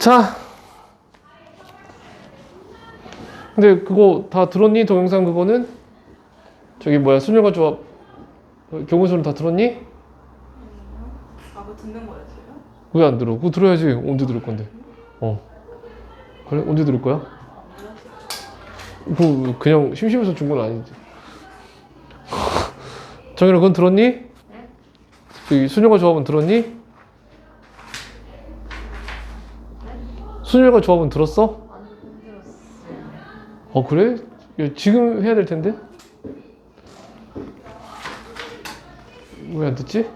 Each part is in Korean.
자, 근데 그거 다 들었니? 동영상 그거는? 저기 뭐야, 순열과 조합 경우수는 다 들었니? 아, 그거 듣는 거였어요? 왜 안 들어? 그거 들어야지. 언제 들을 건데? 그래? 언제 들을 거야? 그거 그냥 심심해서 준 건 아니지. 정현아, 그건 들었니? 저기 순열과 조합은 들었니? 순열과 조합은 들었어? 그래? 야, 지금 해야 될 텐데? 왜 안 듣지?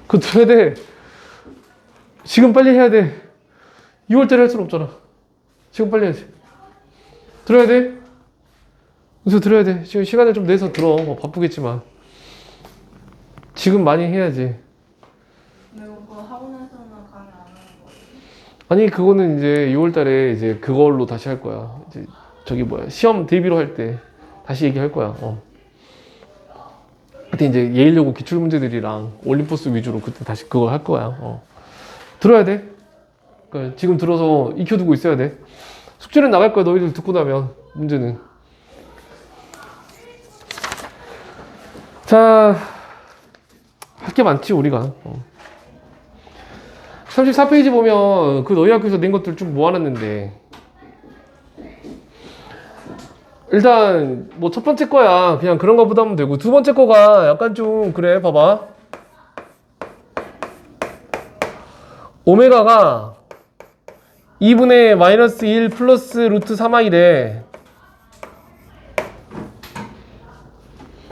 그거 들어야 돼. 지금 빨리 해야 돼. 6월달에 할 수는 없잖아. 지금 빨리 해야지. 들어야 돼. 그래서 들어야 돼. 지금 시간을 좀 내서 들어. 바쁘겠지만. 지금 많이 해야지. 근데 그거 학원에서는 강의 안 하는 거예요? 아니, 그거는 이제 6월달에 이제 그걸로 다시 할 거야. 이제 저기 뭐야, 시험 대비로 할 때 다시 얘기할 거야. 그때 이제 예일여고 기출 문제들이랑 올림포스 위주로 그때 다시 그거 할 거야. 들어야 돼. 그러니까 지금 들어서 익혀두고 있어야 돼. 숙제는 나갈 거야. 너희들 듣고 나면. 문제는. 자, 할 게 많지 우리가. 34페이지 보면 그 너희 학교에서 낸 것들 쭉 모아놨는데, 일단 뭐 첫 번째 거야 그냥 그런 거 보다 하면 되고, 두 번째 거가 약간 좀 그래. 봐봐. 오메가가 2분의 마이너스 1 플러스 루트 3i래.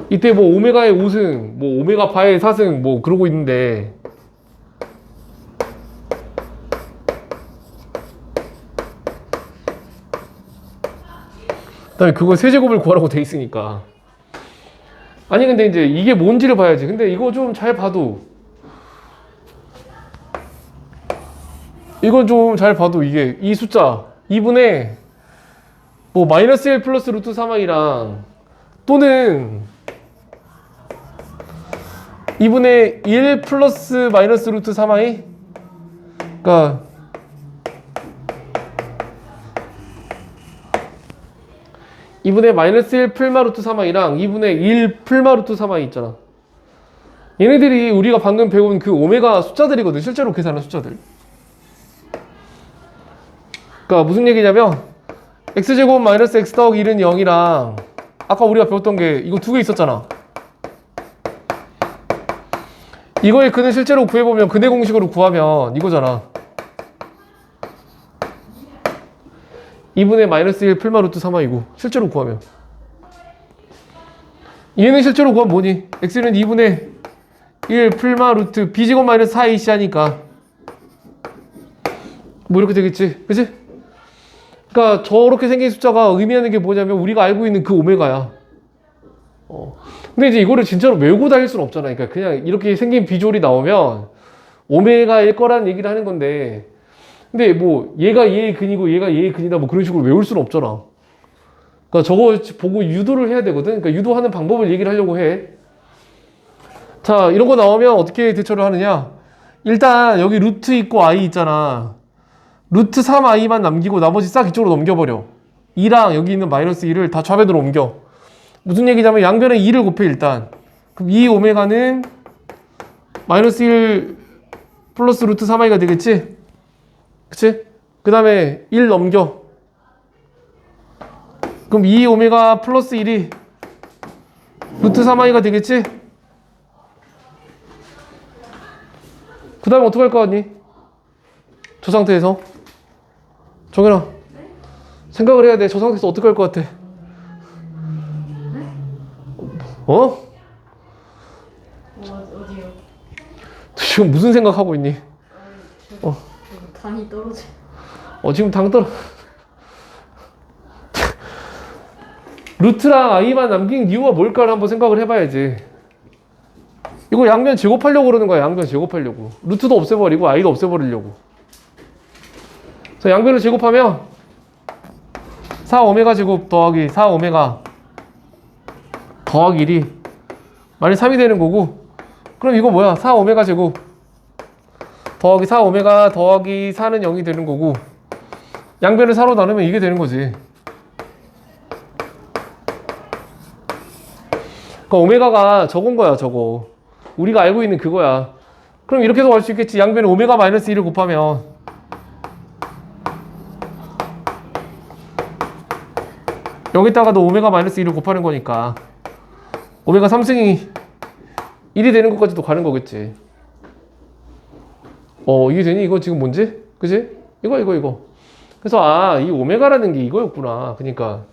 이때 뭐 오메가의 5승, 뭐 오메가 바의 4승 뭐 그러고 있는데, 그다음에 그거 세제곱을 구하라고 돼 있으니까. 아니 근데 이제 이게 뭔지를 봐야지. 근데 이거 좀 잘 봐도, 이건 좀 잘 봐도 이게 이 숫자 2분의 뭐 마이너스 1 플러스 루트 3i랑 또는 2분의 1 플러스 마이너스 루트 3i, 그러니까 2분의 마이너스 1 풀마 루트 3i랑 2분의 1 풀마 루트 3i 있잖아. 얘네들이 우리가 방금 배운 그 오메가 숫자들이거든. 실제로 계산한 숫자들. 그러니까 무슨 얘기냐면 x제곱 마이너스 x 더하기 1은 0이랑 아까 우리가 배웠던 게 이거 두 개 있었잖아. 이거의 근을 실제로 구해보면 근의 공식으로 구하면 이거잖아. 2분의 마이너스 1 풀마 루트 3i고 실제로 구하면, 얘는 실제로 구하면 뭐니? x는 2분의 1 풀마 루트 b제곱 마이너스 4ac 하니까 뭐 이렇게 되겠지, 그치? 그러니까 저렇게 생긴 숫자가 의미하는 게 뭐냐면 우리가 알고 있는 그 오메가야. 근데 이제 이거를 진짜로 외우고 다닐 수는 없잖아. 그러니까 그냥 이렇게 생긴 비주얼이 나오면 오메가일 거라는 얘기를 하는 건데, 근데 뭐 얘가 얘의 근이고 얘가 얘의 근이다 뭐 그런 식으로 외울 수는 없잖아. 그러니까 저거 보고 유도를 해야 되거든. 그러니까 유도하는 방법을 얘기를 하려고 해. 자, 이런 거 나오면 어떻게 대처를 하느냐? 일단 여기 루트 있고 i 있잖아. 루트 3i만 남기고 나머지 싹 이쪽으로 넘겨버려. 2랑 여기 있는 마이너스 1을 다 좌변으로 옮겨. 무슨 얘기냐면 양변에 2를 곱해 일단. 그럼 이 오메가는 마이너스 1 플러스 루트 3i가 되겠지? 그치? 그 다음에 1 넘겨. 그럼 2 오메가 플러스 1이 루트 3i가 되겠지? 그 다음에 어떻게 할 것 같니? 저 상태에서. 정현아, 생각을 해야 돼. 저 상태에서 어떻게 할 것 같아? 어디요? 지금 무슨 생각하고 있니? 당이 떨어져. 지금 당 떨어. 루트랑 i만 남긴 이유가 뭘까를 한번 생각을 해봐야지. 이거 양변 제곱하려고 그러는 거야. 양변 제곱하려고. 루트도 없애버리고 i도 없애버리려고. 그래서 양변을 제곱하면 4오메가 제곱 더하기 4오메가 더하기 1이 마이너스 3이 되는 거고, 그럼 이거 뭐야? 4오메가 제곱 더하기 4 오메가 더하기 4는 0이 되는 거고 양변을 4로 나누면 이게 되는 거지. 그러니까 오메가가 저건 거야, 저거. 우리가 알고 있는 그거야. 그럼 이렇게도 할 수 있겠지. 양변에 오메가 마이너스 1을 곱하면 여기다가도 오메가 마이너스 1을 곱하는 거니까 오메가 3승이 1이 되는 것까지도 가는 거겠지. 이게 되니? 이거 지금 뭔지? 그지? 이거. 그래서 이 오메가라는 게 이거였구나. 그러니까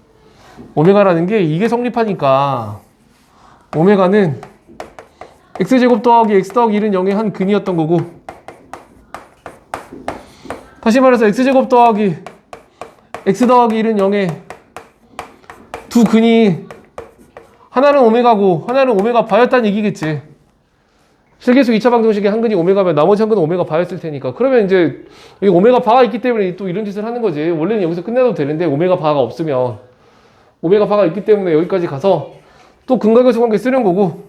오메가라는 게 이게 성립하니까 오메가는 x제곱 더하기 x 더하기 1은 0의 한 근이었던 거고 다시 말해서 x제곱 더하기 x 더하기 1은 0의 두 근이 하나는 오메가고 하나는 오메가 바였다는 얘기겠지. 실계수 2차 방정식의 한 근이 오메가면 나머지 한 근은 오메가 바였을 테니까 그러면 이제 이 오메가 바가 있기 때문에 또 이런 짓을 하는 거지. 원래는 여기서 끝내도 되는데 오메가 바가 없으면 오메가 바가 있기 때문에 여기까지 가서 또 근각에서 관계 쓰는 거고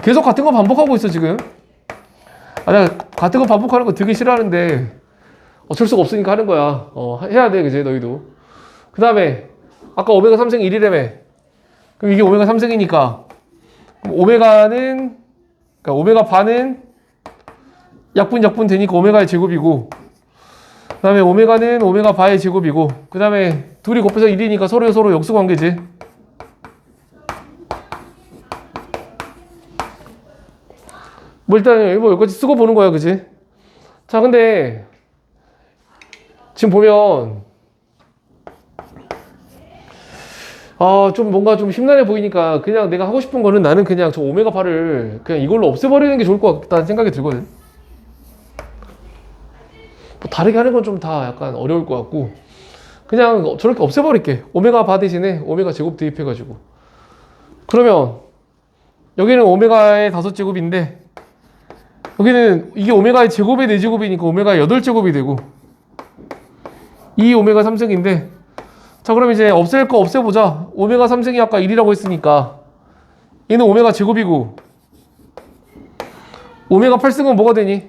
계속 같은 거 반복하고 있어 지금. 내가 같은 거 반복하는 거 되게 싫어하는데 어쩔 수가 없으니까 하는 거야. 해야 돼 그제 너희도. 그 다음에 아까 오메가 3승 1이라며. 그럼 이게 오메가 3승이니까 오메가는 그러니까 오메가 반은 약분 되니까 오메가의 제곱이고 그 다음에 오메가는 오메가 바의 제곱이고 그 다음에 둘이 곱해서 1이니까 서로 역수관계지. 뭐 일단 여기까지 쓰고 보는 거야 그지? 자 근데 지금 보면 좀 뭔가 좀 심란해 보이니까 그냥 내가 하고 싶은 거는 나는 그냥 저 오메가 바를 그냥 이걸로 없애버리는 게 좋을 것 같다는 생각이 들거든. 뭐 다르게 하는 건 좀 다 약간 어려울 것 같고 그냥 저렇게 없애버릴게. 오메가 바 대신에 오메가 제곱 대입해가지고 그러면 여기는 오메가의 5제곱인데 여기는 이게 오메가의 제곱의 4제곱이니까 오메가의 8제곱이 되고 이 오메가 3승인데 자 그럼 이제 없앨 거 없애보자. 오메가 3승이 아까 1이라고 했으니까 얘는 오메가 제곱이고 오메가 8승은 뭐가 되니?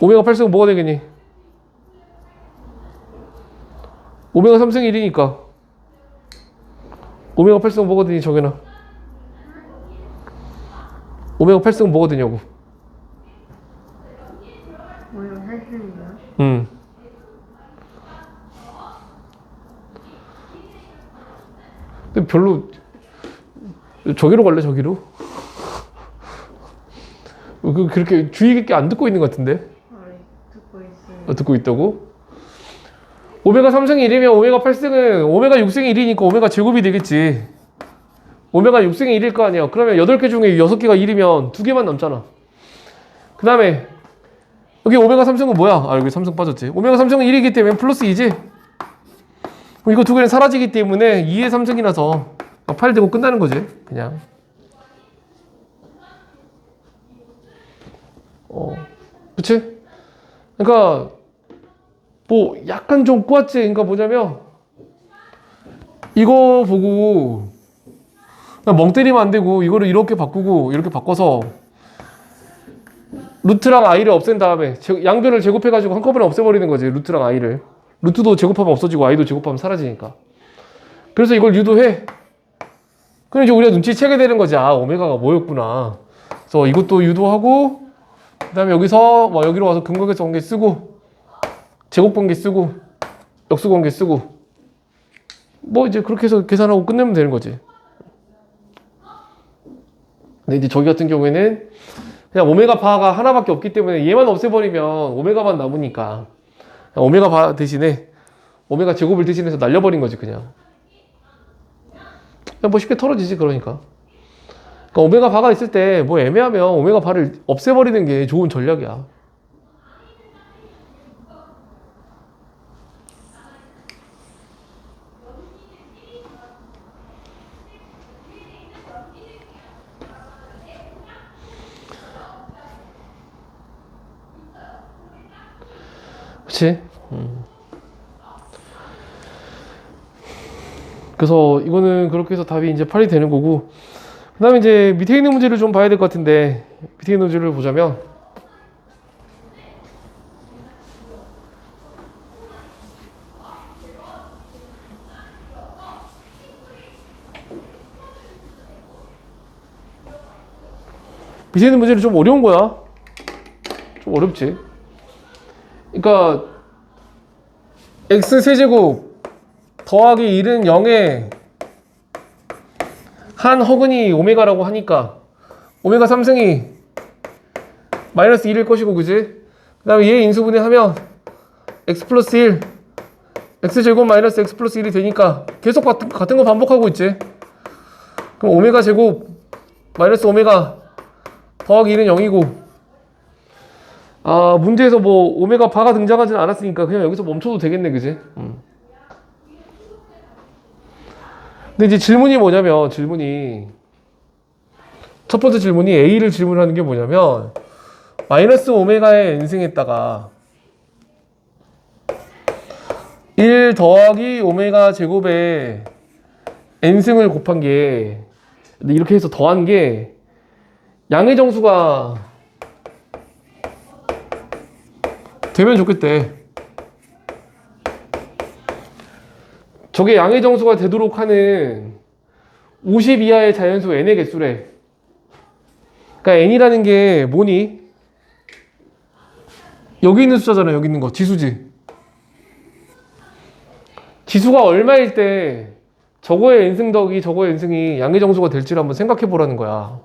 오메가 8승은 뭐가 되겠니? 오메가 3승이 1이니까 오메가 8승은 뭐가 되니 정현아? 오메가 8승은 뭐가 되냐고. 오히려 8승이요? 응. 근데 별로 저기로 갈래 저기로? 그렇게 주의 깊게 안 듣고 있는 것 같은데? 듣고 있어요. 듣고 있다고? 오메가 3승이 1이면 오메가 8승은 오메가 6승이 1이니까 오메가 제곱이 되겠지. 오메가 6승이 1일 거 아니야. 그러면 8개 중에 6개가 1이면 2개만 남잖아. 그 다음에 여기 오메가 3승은 뭐야? 여기 3승 빠졌지. 오메가 3승은 1이기 때문에 플러스 2지. 이거 2개는 사라지기 때문에 2의 3승이라서 8 되고 끝나는 거지. 그냥. 그치? 그러니까 뭐 약간 좀 꼬았지. 그러니까 뭐냐면 이거 보고 그냥 멍 때리면 안 되고 이거를 이렇게 바꾸고 이렇게 바꿔서 루트랑 i를 없앤 다음에 양변을 제곱해가지고 한꺼번에 없애버리는 거지. 루트랑 i를. 루트도 제곱하면 없어지고 i도 제곱하면 사라지니까. 그래서 이걸 유도해. 그럼 이제 우리가 눈치채게 되는 거지. 오메가가 뭐였구나. 그래서 이것도 유도하고 그 다음에 여기서 뭐 여기로 와서 근각에서 관계 쓰고 제곱 관계 쓰고 역수 관계 쓰고 뭐 이제 그렇게 해서 계산하고 끝내면 되는 거지. 근데 이제 저기 같은 경우에는 그냥 오메가 바가 하나밖에 없기 때문에 얘만 없애버리면 오메가만 남으니까 오메가 바 대신에 오메가 제곱을 대신해서 날려버린 거지 그냥 뭐 쉽게 털어지지. 그러니까 오메가 바가 있을 때 뭐 애매하면 오메가 바를 없애버리는 게 좋은 전략이야. 그치? 그래서 이거는 그렇게 해서 답이 이제 8이 되는 거고 그 다음에 이제 밑에 있는 문제를 좀 봐야 될 것 같은데, 밑에 있는 문제를 보자면, 밑에 있는 문제는 좀 어려운 거야. 좀 어렵지. 그러니까 x세제곱 더하기 1은 0에 한 허근이 오메가라고 하니까 오메가 3승이 마이너스 1일 것이고, 그지? 그 다음에 얘 인수분해하면 x 플러스 1 x제곱 마이너스 x 플러스 1이 되니까 계속 같은 거 반복하고 있지. 그럼 오메가 제곱 마이너스 오메가 더하기 1은 0이고, 아, 문제에서 뭐 오메가 바가 등장하진 않았으니까 그냥 여기서 멈춰도 되겠네, 그지? 근데 이제 질문이 뭐냐면, 첫 번째 질문이 A를 질문하는 게 뭐냐면, 마이너스 오메가에 n승했다가 1 더하기 오메가 제곱에 n승을 곱한 게, 근데 이렇게 해서 더한 게 양의 정수가 되면 좋겠대. 저게 양의 정수가 되도록 하는 50 이하의 자연수 n의 개수래. 그러니까 n이라는 게 뭐니? 여기 있는 숫자잖아. 여기 있는 거 지수지. 지수가 얼마일 때 저거의 n승 더하기 저거의 n승이 양의 정수가 될지를 한번 생각해 보라는 거야.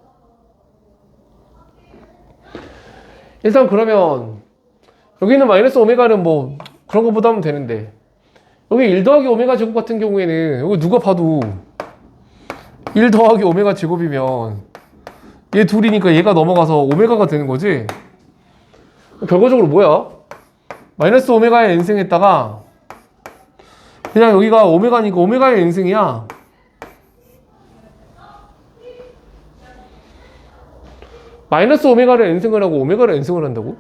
일단 그러면 여기 있는 마이너스 오메가는 뭐 그런 것보다 하면 되는데, 여기 1 더하기 오메가 제곱 같은 경우에는 여기 누가 봐도 1 더하기 오메가 제곱이면 얘 둘이니까 얘가 넘어가서 오메가가 되는 거지. 결과적으로 뭐야? 마이너스 오메가의 n승했다가 그냥 여기가 오메가니까 오메가의 n승이야. 마이너스 오메가를 n승을 하고 오메가를 n승을 한다고?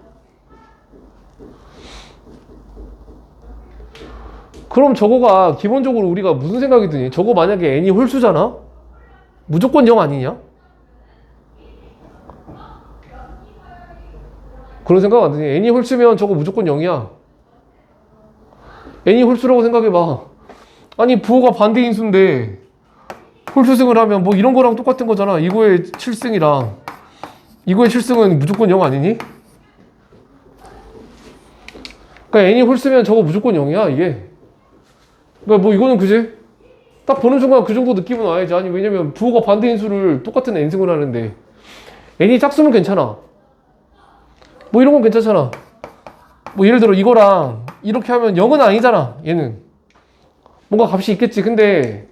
그럼 저거가 기본적으로 우리가 무슨 생각이 드니? 저거 만약에 n이 홀수잖아? 무조건 0 아니냐? 그런 생각 안 드니? n이 홀수면 저거 무조건 0이야. n이 홀수라고 생각해봐. 아니 부호가 반대 인수인데 홀수승을 하면 뭐 이런 거랑 똑같은 거잖아. 이거의 7승이랑 이거의 7승은 무조건 0 아니니? 그러니까 n이 홀수면 저거 무조건 0이야 이게. 그러니까 뭐 이거는 그지? 딱 보는 순간 그 정도 느낌은 와야지. 아니 왜냐면 부호가 반대 인수를 똑같은 n승을 하는데 n이 짝수면 괜찮아. 뭐 이런 건 괜찮잖아. 뭐 예를 들어 이거랑 이렇게 하면 0은 아니잖아. 얘는 뭔가 값이 있겠지. 근데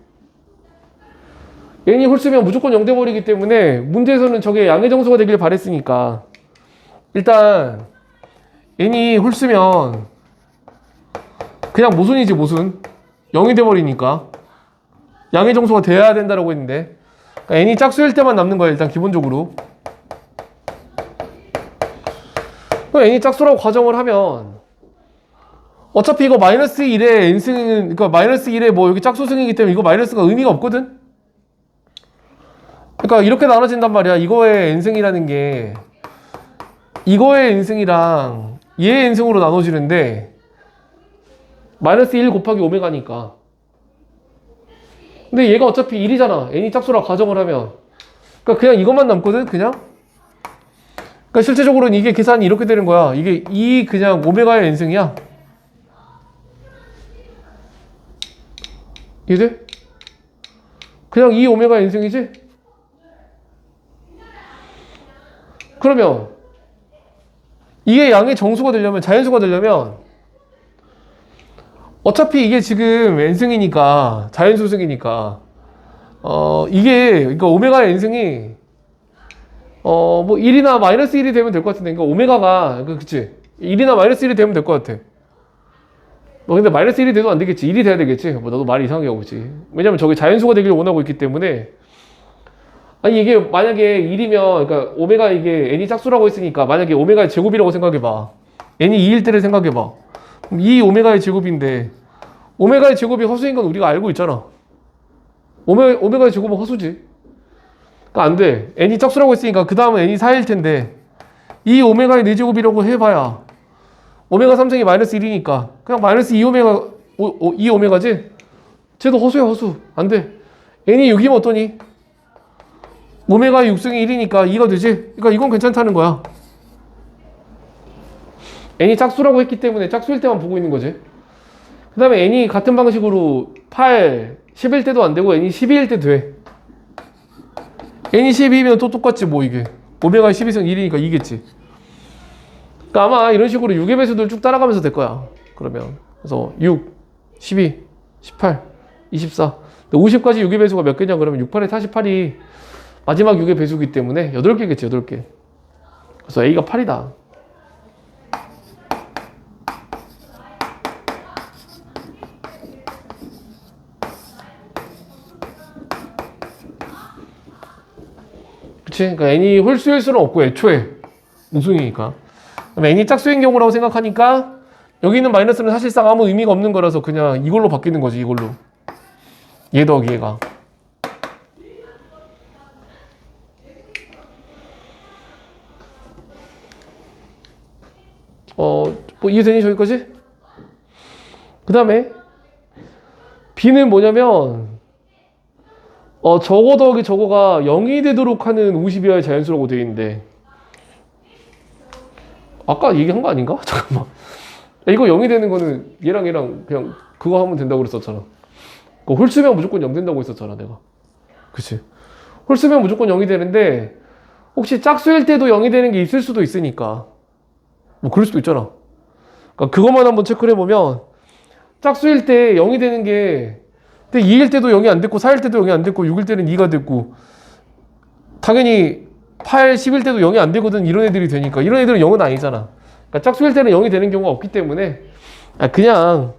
n이 홀수면 무조건 0 돼버리기 때문에 문제에서는 저게 양의 정수가 되길 바랬으니까 일단 n이 홀수면 그냥 모순이지 모순. 0이 돼버리니까 양의 정수가 돼야 된다라고 했는데, 그러니까 n이 짝수일 때만 남는 거야 일단 기본적으로. n이 짝수라고 가정을 하면 어차피 이거 마이너스 1에 n승은, 그러니까 마이너스 1에 뭐 여기 짝수승이기 때문에 이거 마이너스가 의미가 없거든? 그러니까 이렇게 나눠진단 말이야. 이거의 n승이라는 게 이거의 n승이랑 얘의 n승으로 나눠지는데 마이너스 1 곱하기 오메가니까. 근데 얘가 어차피 1이잖아. n이 짝수라고 가정을 하면. 그러니까 그냥 이것만 남거든 그냥. 그러니까 실제적으로는 이게 계산이 이렇게 되는 거야. 이게 2 그냥 오메가의 n승이야. 이해돼? 그냥 2 오메가 n승이지? 그러면 이게 양의 정수가 되려면, 자연수가 되려면 어차피 이게 지금 n승이니까, 자연수승이니까 이게 그러니까 오메가의 n승이 뭐 1이나 마이너스 1이 되면 될 것 같은데, 그러니까 오메가가 그치? 1이나 마이너스 1이 되면 될 것 같아. 뭐 근데 마이너스 1이 돼도 안 되겠지. 1이 돼야 되겠지. 뭐 나도 말이 이상하게 하고 있지. 왜냐면 저게 자연수가 되기를 원하고 있기 때문에. 아니 이게 만약에 1이면, 그러니까 오메가 이게 n이 짝수라고 했으니까 만약에 오메가의 제곱이라고 생각해봐. n이 2일 때를 생각해봐. 그럼 2 오메가의 제곱인데 오메가의 제곱이 허수인 건 우리가 알고 있잖아. 오메가의 제곱은 허수지. 그러니까 그러니까 안 돼. n이 짝수라고 했으니까 그 다음은 n이 4일 텐데 이 오메가의 4제곱이라고 해봐야 오메가 3승이 마이너스 1이니까 그냥 마이너스 2오메가 2오메가지? 쟤도 허수야 허수. 안 돼. n이 6이면 어떠니? 오메가 6승이 1이니까 2가 되지? 그러니까 이건 괜찮다는 거야. n이 짝수라고 했기 때문에 짝수일 때만 보고 있는 거지. 그 다음에 n이 같은 방식으로 8, 10일 때도 안 되고 n이 12일 때 돼. n이 12이면 또 똑같지 뭐 이게. 오메가 12승 1이니까 2겠지. 그러니까 아마 이런 식으로 6의 배수들 쭉 따라가면서 될 거야. 그러면 그래서 6, 12, 18, 24 50까지 6의 배수가 몇 개냐 그러면 6, 8에 48이 마지막 6의 배수이기 때문에 8개겠지 8개. 그래서 A가 8이다. 그치? 그러니까 n이 홀수일 수는 없고 애초에 우승이니까. 그럼 n이 짝수인 경우라고 생각하니까 여기 있는 마이너스는 사실상 아무 의미가 없는 거라서 그냥 이걸로 바뀌는 거지. 이걸로. 얘 더하기 얘가. 뭐 이해되니 저기까지? 그 다음에 b는 뭐냐면 저거 더하기 저거가 0이 되도록 하는 50이하의 자연수라고 되어 있는데 아까 얘기한 거 아닌가? 잠깐만. 야, 이거 0이 되는 거는 얘랑 그냥 그거 하면 된다고 그랬었잖아. 홀수면 무조건 0 된다고 했었잖아 내가. 그치? 홀수면 무조건 0이 되는데 혹시 짝수일 때도 0이 되는 게 있을 수도 있으니까 뭐 그럴 수도 있잖아. 그러니까 그것만 한번 체크를 해보면 짝수일 때 0이 되는 게 근데 2일 때도 0이 안 됐고 4일 때도 0이 안 됐고 6일 때는 2가 됐고 당연히 8, 10일 때도 0이 안 되거든. 이런 애들이 되니까 이런 애들은 0은 아니잖아. 그러니까 짝수일 때는 0이 되는 경우가 없기 때문에 그냥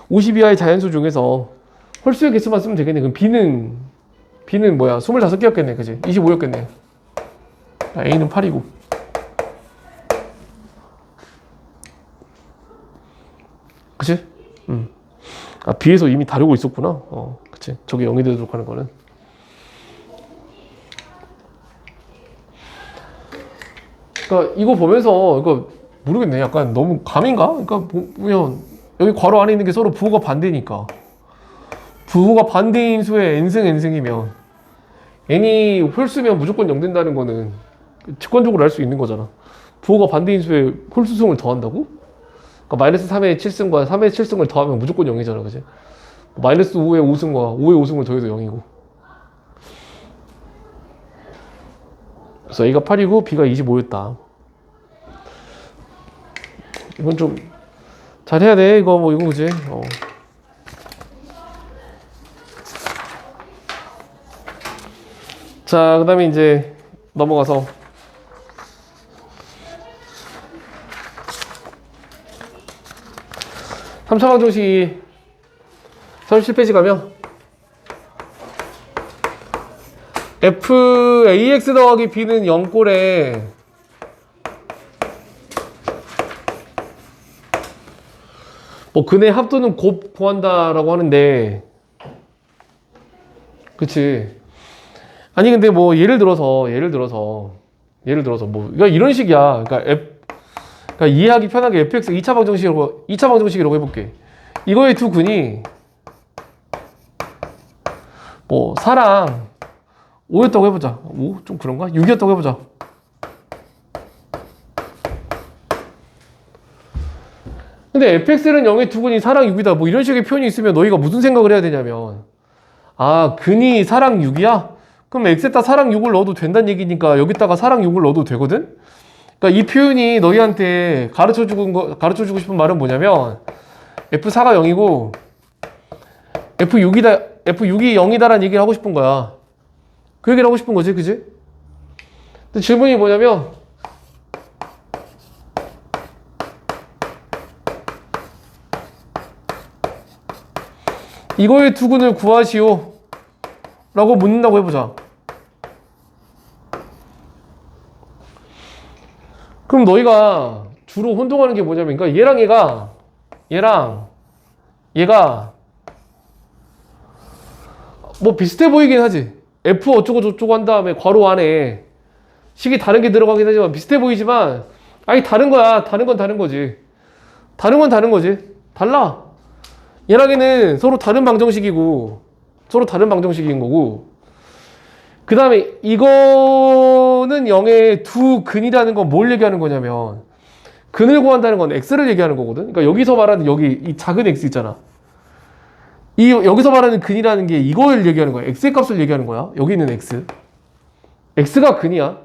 50 이하의 자연수 중에서 홀수의 개수만 쓰면 되겠네. 그럼 B는 뭐야? 25개였겠네. 그치? 25였겠네. A는 8이고. 그치? B에서 이미 다루고 있었구나. 그치? 저게 0이 되도록 하는 거는. 그러니까 이거 보면서 이거 모르겠네. 약간 너무 감인가? 그러니까 보면 여기 괄호 안에 있는 게 서로 부호가 반대니까. 부호가 반대인 수의 n승 n승이면 n이 홀수면 무조건 0 된다는 거는 직관적으로 알 수 있는 거잖아. 부호가 반대인 수의 홀수승을 더한다고? 그러니까 마이너스 3의 7승과 3의 7승을 더하면 무조건 0이잖아. 그치? 마이너스 5의 5승과 5의 5승을 더해도 0이고. 그래서 A가 8이고 B가 25였다. 이건 좀 잘해야 돼. 이거 뭐 이건 그지? 자, 그 다음에 이제 넘어가서 삼차방정식이 37페이지 가면 FAX 더하기 B는 0꼴에 뭐 근의 합도는 곱 구한다라고 하는데 그치? 아니 근데 뭐 예를 들어서 뭐 그러니까 이런 식이야. 그러니까 이해하기 편하게 fx 2차 방정식이라고 해볼게. 이거의 두 근이 뭐 4랑 5였다고 해보자. 5? 좀 그런가? 6이었다고 해보자. 근데 fx는 0의 두 근이 4랑 6이다. 뭐 이런 식의 표현이 있으면 너희가 무슨 생각을 해야 되냐면 근이 4랑 6이야? 그럼 x에다 4랑 6을 넣어도 된다는 얘기니까 여기다가 4랑 6을 넣어도 되거든? 그러니까 이 표현이 너희한테 가르쳐주고 싶은 말은 뭐냐면 F4가 0이고 F6이 0이다라는 얘기를 하고 싶은 거야. 그 얘기를 하고 싶은 거지, 그지? 근데 질문이 뭐냐면 이거의 두근을 구하시오 라고 묻는다고 해보자. 그럼 너희가 주로 혼동하는 게 뭐냐면 그러니까 얘랑 얘가 뭐 비슷해 보이긴 하지. F 어쩌고 저쩌고 한 다음에 괄호 안에 식이 다른 게 들어가긴 하지만 비슷해 보이지만 아니 다른 거야. 다른 건 다른 거지. 다른 건 다른 거지. 달라. 얘랑에는 서로 다른 방정식이고 서로 다른 방정식인 거고 그 다음에 이거는 0의 두 근이라는 건 뭘 얘기하는 거냐면 근을 구한다는 건 x를 얘기하는 거거든. 그러니까 여기서 말하는 여기 이 작은 x 있잖아. 이 여기서 말하는 근이라는 게 이걸 얘기하는 거야. x의 값을 얘기하는 거야. 여기 있는 x. x가 근이야.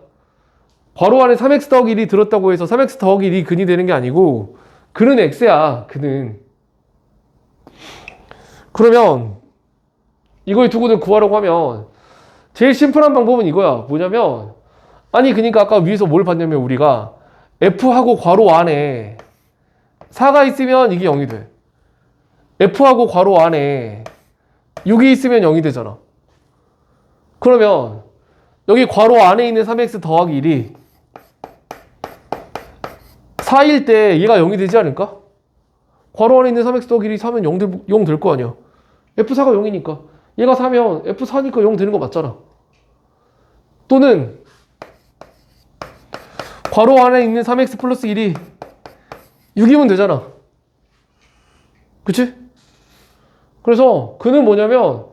괄호 안에 3x 더하기 1이 들었다고 해서 3x 더하기 1이 근이 되는 게 아니고 근은 x야. 근은. 그러면 이거의 두 근을 구하려고 하면 제일 심플한 방법은 이거야. 뭐냐면 아니 그러니까 아까 위에서 뭘 봤냐면 우리가 F하고 괄호 안에 4가 있으면 이게 0이 돼. F하고 괄호 안에 6이 있으면 0이 되잖아. 그러면 여기 괄호 안에 있는 3x 더하기 1이 4일 때 얘가 0이 되지 않을까? 괄호 안에 있는 3x 더하기 1이 4면 0 될 거 아니야. F4가 0이니까. 얘가 4면 F4니까 0 되는 거 맞잖아. 또는 괄호 안에 있는 3x 플러스 1이 6이면 되잖아. 그치? 그래서 그는 뭐냐면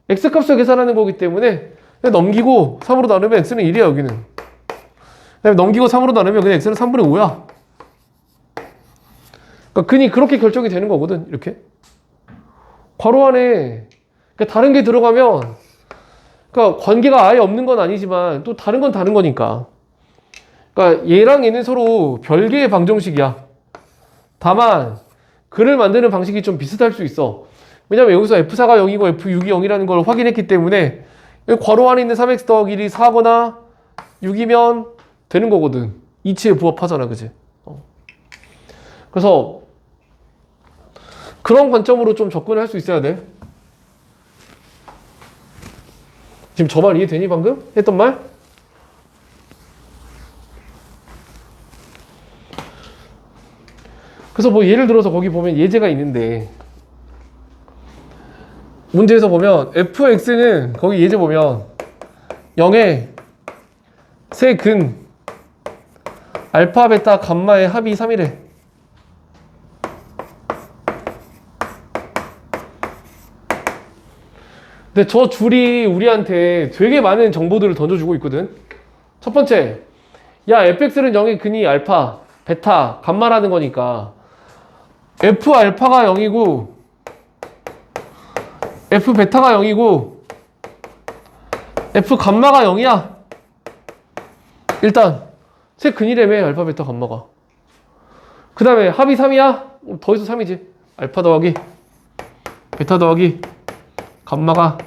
x값을 계산하는 거기 때문에 그냥 넘기고 3으로 나누면 x는 1이야 여기는. 그다음에 넘기고 3으로 나누면 그냥 x는 3분의 5야. 그러니까 근이 그렇게 결정이 되는 거거든. 이렇게 괄호 안에 그러니까 다른 게 들어가면 그러니까 관계가 아예 없는 건 아니지만 또 다른 건 다른 거니까. 그러니까 얘랑 얘는 서로 별개의 방정식이야. 다만 글을 만드는 방식이 좀 비슷할 수 있어. 왜냐면 여기서 F4가 0이고 F6이 0이라는 걸 확인했기 때문에 여기 괄호 안에 있는 3x 더하기 1이 4거나 6이면 되는 거거든. 이치에 부합하잖아. 그지? 그래서 그런 관점으로 좀 접근을 할 수 있어야 돼. 지금 저 말 이해되니 방금? 했던 말? 그래서 뭐 예를 들어서 거기 보면 예제가 있는데 문제에서 보면 fx는 거기 예제 보면 0의 세 근 알파 베타 감마의 합이 3이래. 근데 저 줄이 우리한테 되게 많은 정보들을 던져주고 있거든. 첫 번째, 야 fx는 0의 근이 알파, 베타, 감마라는 거니까 f 알파가 0이고 f 베타가 0이고 f 감마가 0이야. 일단 세 근이라며 알파, 베타, 감마가. 그 다음에 합이 3이야? 더해서 3이지. 알파 더하기 베타 더하기 감마가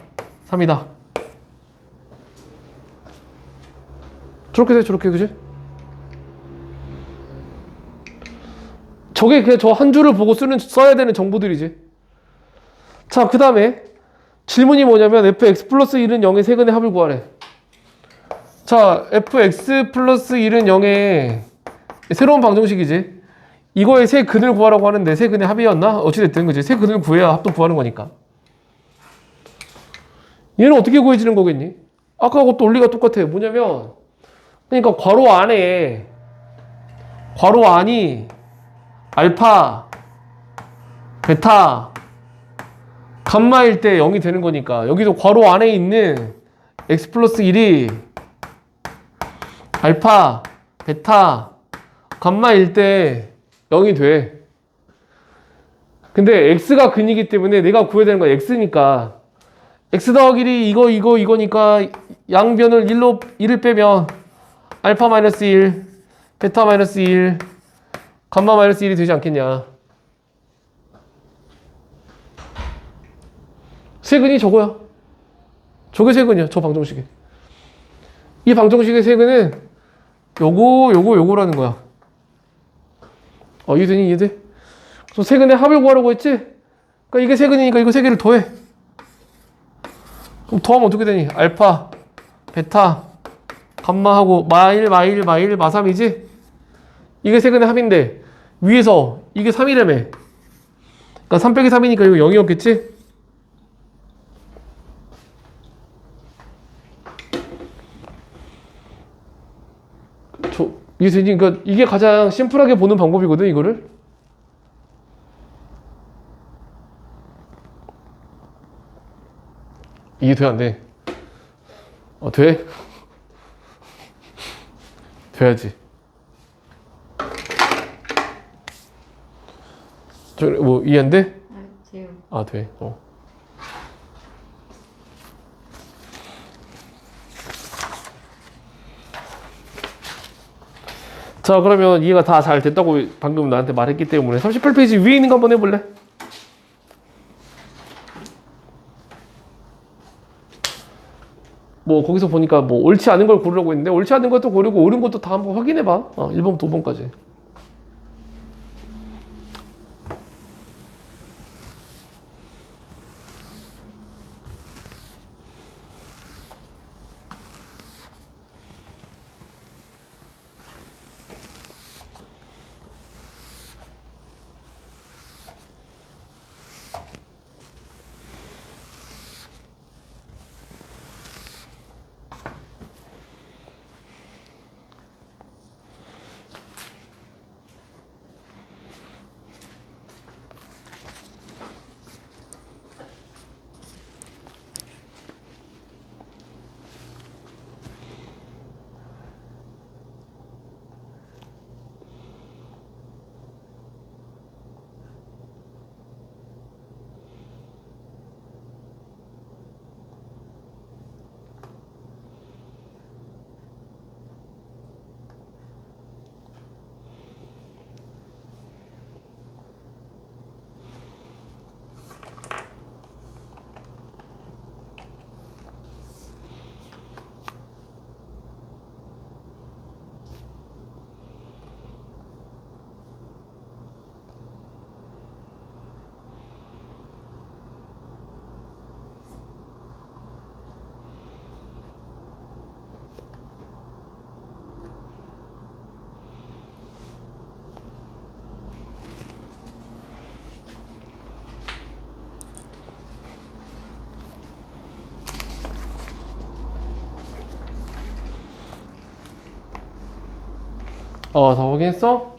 3이다. 저렇게 돼, 저렇게, 그지? 저게 그냥 저 한 줄을 보고 써야 되는 정보들이지. 자, 그 다음에 질문이 뭐냐면 fx 플러스 1은 0의 세근의 합을 구하래. 자, fx 플러스 1은 0의 새로운 방정식이지. 이거의 세 근을 구하라고 하는데 세 근의 합이었나? 어찌됐든 그지? 세 근을 구해야 합도 구하는 거니까. 얘는 어떻게 구해지는 거겠니? 아까하고 또 원리가 똑같아. 뭐냐면 그러니까 괄호 안이 알파, 베타, 감마일 때 0이 되는 거니까 여기도 괄호 안에 있는 x 플러스 1이 알파, 베타, 감마일 때 0이 돼. 근데 x가 근이기 때문에 내가 구해야 되는 건 x니까 x 더하기 1이 이거니까 양변을 1을 빼면 알파 마이너스 1, 베타 마이너스 1, 감마 마이너스 1이 되지 않겠냐. 세근이 저거야. 저게 세근이야. 저 방정식이. 이 방정식의 세근은 요거라는 거야. 이해되니? 이해돼? 그래서 세근의 합을 구하라고 했지? 그러니까 이게 세근이니까 이거 세 개를 더해. 그럼 더하면 어떻게 되니? 알파, 베타, 감마하고 마일, 마3이지? 이게 세근의 합인데 위에서 이게 3이라며. 그러니까 3 빼기 3이니까 이거 0이었겠지? 이게 그러니까 이게 가장 심플하게 보는 방법이거든, 이거를. 이게 돼, 안 돼? 돼? 돼야지. 뭐, 이해 안 돼? 돼요. 돼. 자, 그러면 이해가 다 잘 됐다고 방금 나한테 말했기 때문에 38페이지 위에 있는 거 한번 해볼래? 뭐 거기서 보니까 뭐 옳지 않은 걸 고르라고 했는데 옳지 않은 것도 고르고 옳은 것도 다 한번 확인해봐. 1번부터 5번까지. 다 확인했어?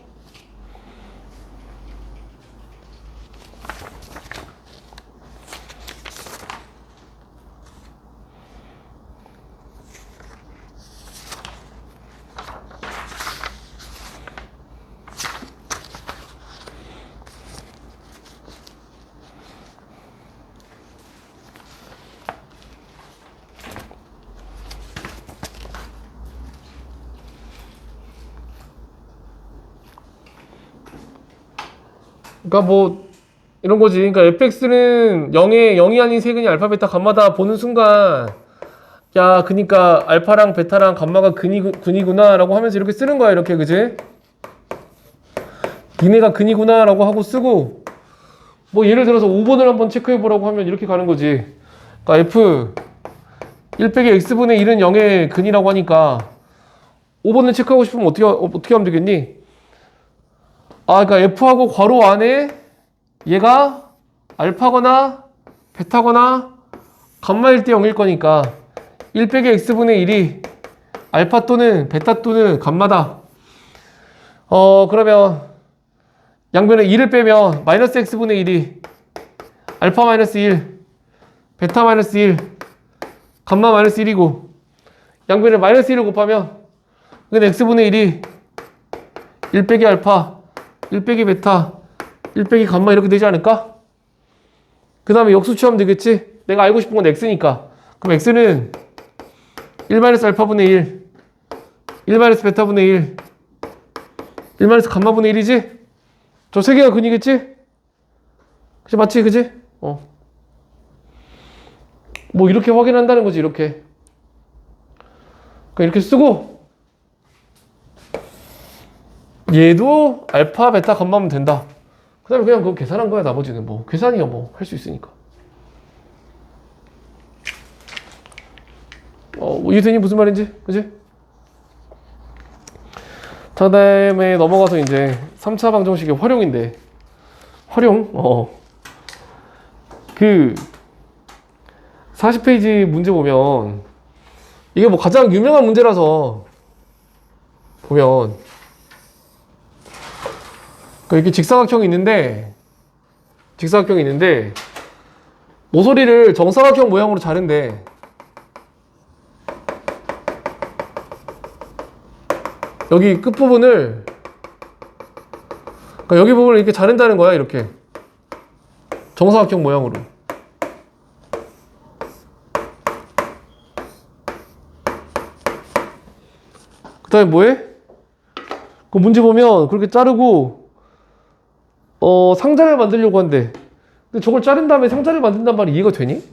그러니까 뭐 이런 거지. 그러니까 fx는 0이 아닌 세근이 알파, 베타, 감마다 보는 순간 야, 그니까 알파랑 베타랑 감마가 근이구나 라고 하면서 이렇게 쓰는 거야, 이렇게. 그지? 니네가 근이구나 라고 하고 쓰고, 뭐 예를 들어서 5번을 한번 체크해 보라고 하면 이렇게 가는 거지. 그러니까 f 1 빼기 x분의 1은 0의 근이라고 하니까 5번을 체크하고 싶으면 어떻게 하면 되겠니? 그러니까 f하고 괄호 안에 얘가 알파거나 베타거나 감마일 때 0일 거니까 1 빼기 x분의 1이 알파 또는 베타 또는 감마다. 그러면 양변에 2를 빼면 마이너스 x분의 1이 알파 마이너스 1, 베타 마이너스 1, 감마 마이너스 1이고, 양변에 마이너스 1을 곱하면 그건 x분의 1이 1 빼기 알파, 1 빼기 베타, 1 빼기 감마 이렇게 되지 않을까? 그 다음에 역수 취하면 되겠지? 내가 알고 싶은 건 x니까. 그럼 x는 1 마이너스 알파분의 1, 1 마이너스 베타분의 1, 1 마이너스 감마분의 1이지? 저 세 개가 근이겠지? 그치, 맞지? 그치? 뭐 이렇게 확인한다는 거지, 이렇게. 그러니까 이렇게 쓰고 얘도 알파, 베타, 감마면 된다. 그 다음에 그냥 그거 계산한 거야. 나머지는 뭐 계산이야, 뭐 할 수 있으니까. 뭐 이해되니? 무슨 말인지? 그치? 자, 그 다음에 넘어가서 이제 3차 방정식의 활용인데, 활용? 그 40페이지 문제 보면 이게 뭐 가장 유명한 문제라서 보면 이렇게 직사각형이 있는데 모서리를 정사각형 모양으로 자른대. 여기 끝부분을 그러니까 여기 부분을 이렇게 자른다는 거야. 이렇게 정사각형 모양으로. 그 다음에 뭐해? 그 문제 보면 그렇게 자르고 상자를 만들려고 한대. 근데 저걸 자른 다음에 상자를 만든단 말이 이해가 되니?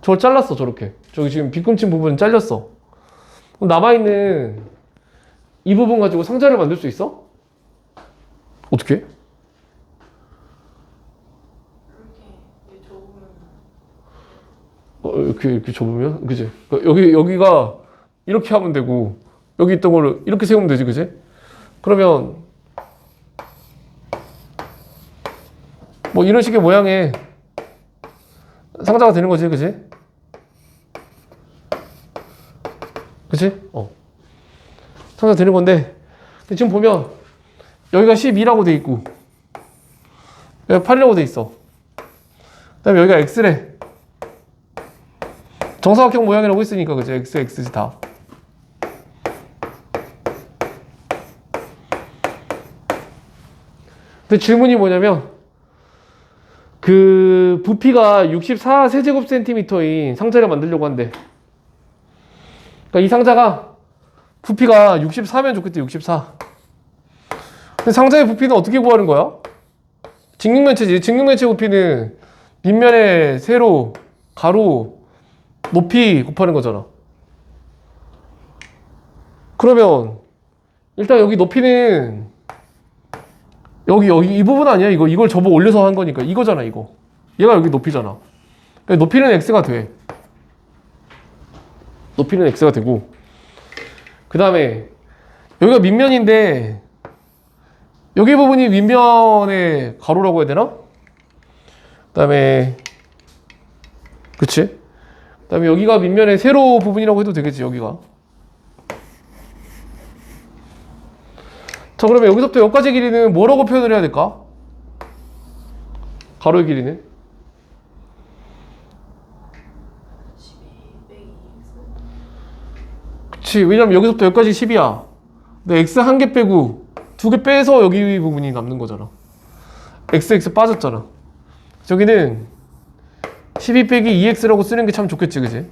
저걸 잘랐어. 저렇게 저기 지금 빗금친 부분은 잘렸어. 그럼 남아있는 이 부분 가지고 상자를 만들 수 있어? 어떻게? 이렇게 접으면? 그지? 여기가 이렇게 하면 되고, 여기 있던 걸로 이렇게 세우면 되지, 그지? 그러면, 뭐 이런 식의 모양의 상자가 되는 거지, 그지? 그치? 상자 되는 건데, 근데 지금 보면, 여기가 12라고 돼 있고, 여기가 8이라고 돼 있어. 그 다음에 여기가 X래. 정사각형 모양이라고 했으니까, 그죠? X, X지 다. 근데 질문이 뭐냐면, 그, 부피가 64 세제곱센티미터인 상자를 만들려고 한대. 그러니까 이 상자가 부피가 64면 좋겠대, 64. 근데 상자의 부피는 어떻게 구하는 거야? 직육면체지. 직육면체 부피는 밑면에 세로, 가로, 높이 곱하는 거잖아. 그러면 일단 여기 높이는 여기 이 부분 아니야? 이걸 접어 올려서 한 거니까 이거잖아, 이거. 얘가 여기 높이잖아. 그러니까 높이는 x가 돼. 높이는 x가 되고, 그 다음에 여기가 밑면인데 여기 부분이 밑면의 가로라고 해야 되나? 그 다음에 그치? 그 다음에 여기가 밑면의 세로 부분이라고 해도 되겠지, 여기가. 자, 그러면 여기서부터 여기까지 길이는 뭐라고 표현을 해야 될까? 가로의 길이는? 12 빼기 그치, 왜냐면 여기서부터 여기까지 10이야. 근데 x 한 개 빼고 두 개 빼서 여기 부분이 남는 거잖아. x 빠졌잖아. 저기는 12 빼기 2x라고 쓰는 게 참 좋겠지, 그지?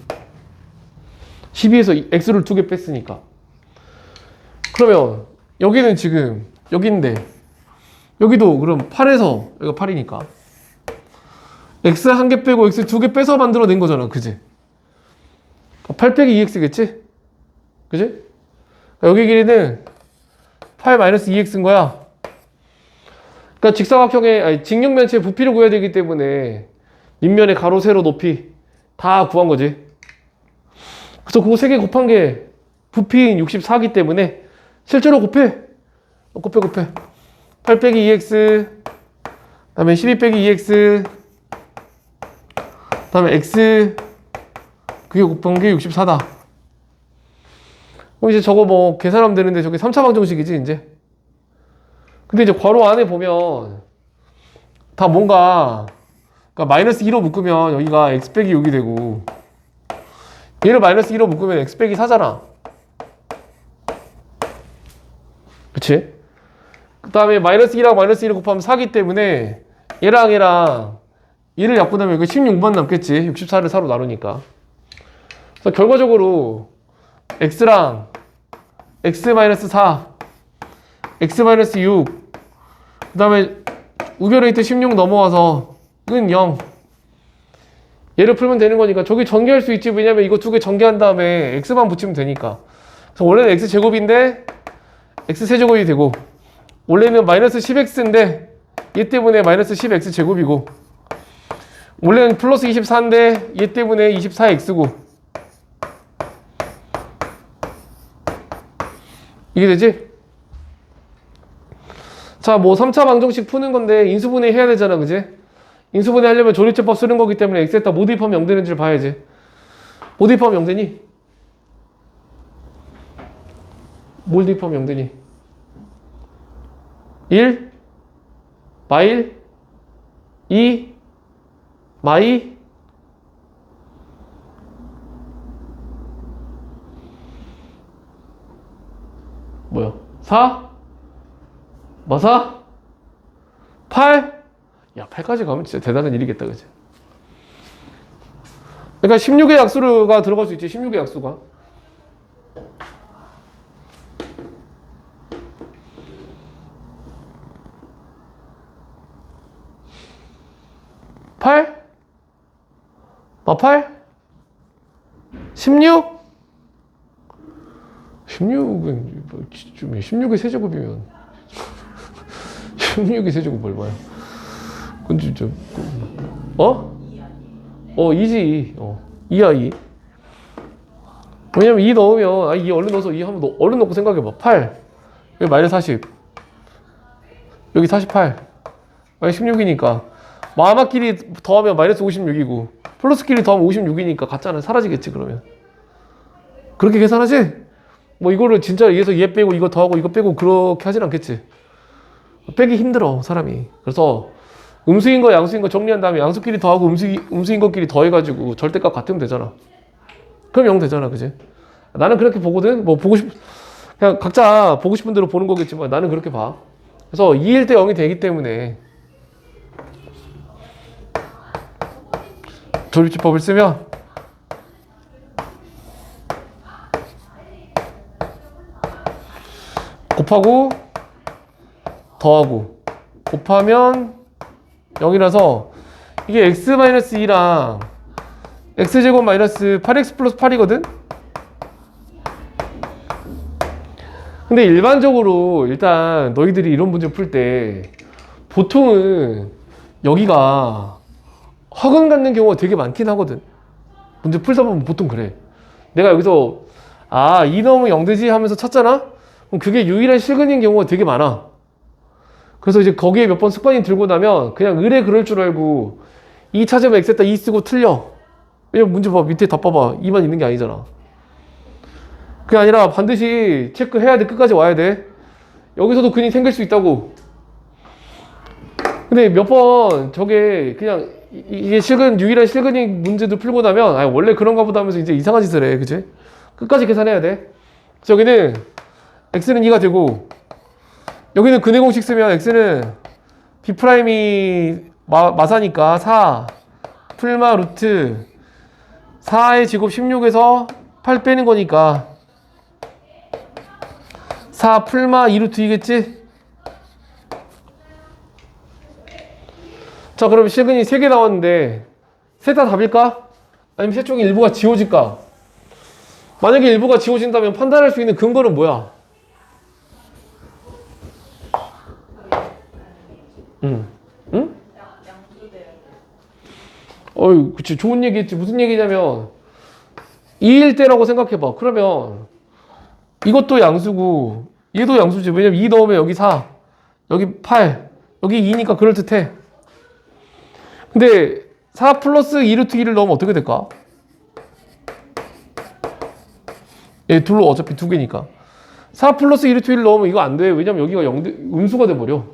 12에서 x를 두 개 뺐으니까. 그러면 여기는 지금 여기인데 여기도 그럼 8에서 여기가 8이니까 x 한 개 빼고 x 두 개 빼서 만들어낸 거잖아, 그지? 8 빼기 2x겠지? 그지? 여기 길이는 8 마이너스 2x인 거야. 그러니까 직사각형의 직육면체의 부피를 구해야 되기 때문에 밑면의 가로, 세로, 높이 다 구한 거지. 그래서 그거 세 개 곱한 게 부피인 64기 때문에 실제로 곱해. 곱해. 8 빼기 2x, 그 다음에 12 빼기 2x, 그 다음에 x, 그게 곱한 게 64다. 그럼 이제 저거 뭐 계산하면 되는데 저게 3차 방정식이지, 이제. 근데 이제 괄호 안에 보면 다 뭔가, 그러니까 마이너스 2로 묶으면 여기가 x 빼기 6이 되고, 얘를 마이너스 2로 묶으면 x 빼기 4잖아. 그치? 그 다음에 마이너스 2랑 마이너스 1을 곱하면 4기 때문에 얘랑 얘를 약분하면 여기 16만 남겠지. 64를 4로 나누니까. 그래서 결과적으로 x랑 x-4, x-6, 그 다음에 우변에 있던 16 넘어와서 은 0. 얘를 풀면 되는 거니까 저기 전개할 수 있지. 왜냐면 이거 두 개 전개한 다음에 x만 붙이면 되니까. 그래서 원래는 x제곱인데 x세제곱이 되고, 원래는 마이너스 10x인데 얘 때문에 마이너스 10x제곱이고, 원래는 플러스 24인데 얘 때문에 24x고, 이게 되지? 자, 뭐 3차 방정식 푸는 건데 인수분해 해야 되잖아, 그지? 인수분해 하려면 조립제법 쓰는 거기 때문에 x에다 뭐 대입하면 0 되는지를 봐야지. 뭐 대입하면 0 되니? 뭘 대입하면 0 되니? 1 마일 2 마이 뭐야? 4 마사 8 야, 8까지 가면 진짜 대단한 일이겠다, 그치? 그러니까 16의 약수가 들어갈 수 있지, 16의 약수가. (8) 8? 16? 16은 16의 세제곱이면 16의 세제곱 얼마야? 그건 진짜 어? 2지. 2야 2. 왜냐면 2 넣으면 2 얼른 넣어서 2 한번 얼른 넣고 생각해봐. 8 여기 마이너스 40 여기 48 마이너스 16이니까 마마끼리 더하면 마이너스 56이고 플러스끼리 더하면 56이니까 같잖아. 사라지겠지 그러면. 그렇게 계산하지? 뭐 이거를 진짜 여기서 얘 빼고 이거 더하고 이거 빼고 그렇게 하진 않겠지. 빼기 힘들어 사람이. 그래서 음수인 거 양수인 거 정리한 다음에 양수끼리 더하고 음수인 것끼리 더해가지고 절대값 같으면 되잖아. 그럼 0 되잖아, 그지? 나는 그렇게 보거든. 뭐 보고 그냥 각자 보고 싶은 대로 보는 거겠지만 나는 그렇게 봐. 그래서 2일 때 0이 되기 때문에 조립집법을 쓰면 곱하고 더하고 곱하면 0이라서 이게 x-2랑 x제곱 마이너스 8x 플러스 8이거든? 근데 일반적으로 일단 너희들이 이런 문제 풀 때 보통은 여기가 허근 갖는 경우가 되게 많긴 하거든. 문제 풀다 보면 보통 그래. 내가 여기서 2 넣으면 0 되지 하면서 찾잖아? 그럼 그게 유일한 실근인 경우가 되게 많아. 그래서 이제 거기에 몇 번 습관이 들고 나면 그냥 의뢰 그럴 줄 알고 2 찾으면 x에다 2 쓰고 틀려. 왜냐면 문제 봐. 밑에 다 봐봐. 2만 있는 게 아니잖아. 그게 아니라 반드시 체크해야 돼. 끝까지 와야 돼. 여기서도 근이 생길 수 있다고. 근데 몇 번 저게 그냥 이게 유일한 실근인 문제도 풀고 나면 원래 그런가 보다 하면서 이제 이상한 짓을 해. 그치? 끝까지 계산해야 돼. 그래서 여기는 x는 2가 되고 여기는 근의 공식 쓰면 x는 b'이 마사니까 4 풀마 루트 4의 제곱 16에서 8 빼는 거니까 4 풀마 2 루트 2겠지? 자, 그럼 실근이 3개 나왔는데 셋 다 답일까? 아니면 셋 중에 일부가 지워질까? 만약에 일부가 지워진다면 판단할 수 있는 근거는 뭐야? 응? 양수돼야 돼. 어이, 그치. 좋은 얘기했지. 무슨 얘기냐면 2일 때라고 생각해봐. 그러면 이것도 양수고 얘도 양수지. 왜냐면 2 넣으면 여기 4 여기 8 여기 2니까 그럴듯해. 근데 4 플러스 2 루트 2를 넣으면 어떻게 될까? 얘 둘로 어차피 두 개니까 4 플러스 2 루트 1을 넣으면 이거 안 돼. 왜냐면 여기가 음수가 돼버려.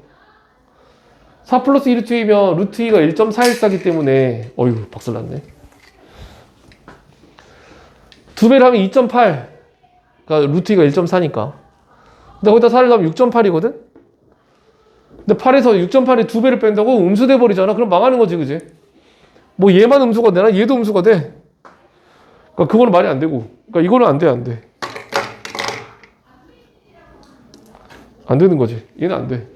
4 플러스 2 루트 2면 루트 2가 1.414기 때문에 어휴 박살났네. 2배를 하면 2.8 그러니까 루트 2가 1.4니까 근데 거기다 4를 넣으면 6.8이거든? 근데 8에서 6.8에 2배를 뺀다고 음수 돼버리잖아. 그럼 망하는 거지, 그지? 뭐 얘만 음수가 되나? 얘도 음수가 돼. 그러니까 그거는 말이 안 되고. 그러니까 이거는 안 돼, 안 돼. 안 되는 거지. 얘는 안 돼.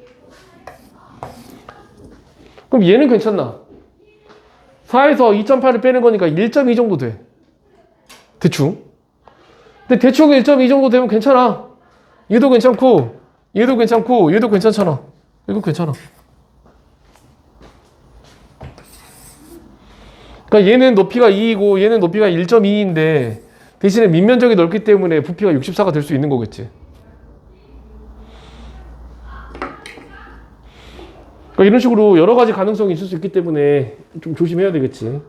그럼 얘는 괜찮나? 4에서 2.8을 빼는 거니까 1.2 정도 돼. 대충. 근데 대충 1.2 정도 되면 괜찮아. 얘도 괜찮고, 얘도 괜찮고, 얘도 괜찮잖아. 이거 괜찮아. 그러니까 얘는 높이가 2이고 얘는 높이가 1.2인데 대신에 밑면적이 넓기 때문에 부피가 64가 될 수 있는 거겠지. 그러니까 이런 식으로 여러 가지 가능성이 있을 수 있기 때문에 좀 조심해야 되겠지.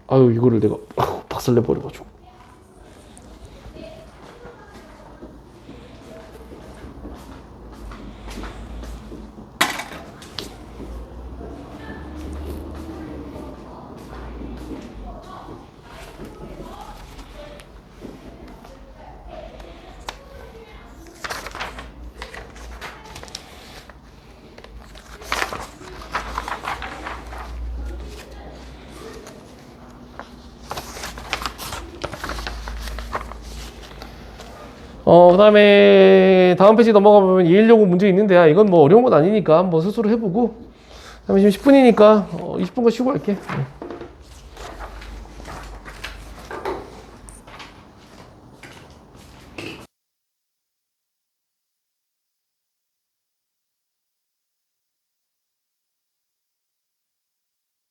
아유, 이거를 내가 박살내 버려가지고. 그다음에 다음 페이지 넘어가 보면 이해하려고 문제 있는데 이건 뭐 어려운 건 아니니까 한번 스스로 해보고. 그다음에 지금 10분이니까 20분간 쉬고 갈게.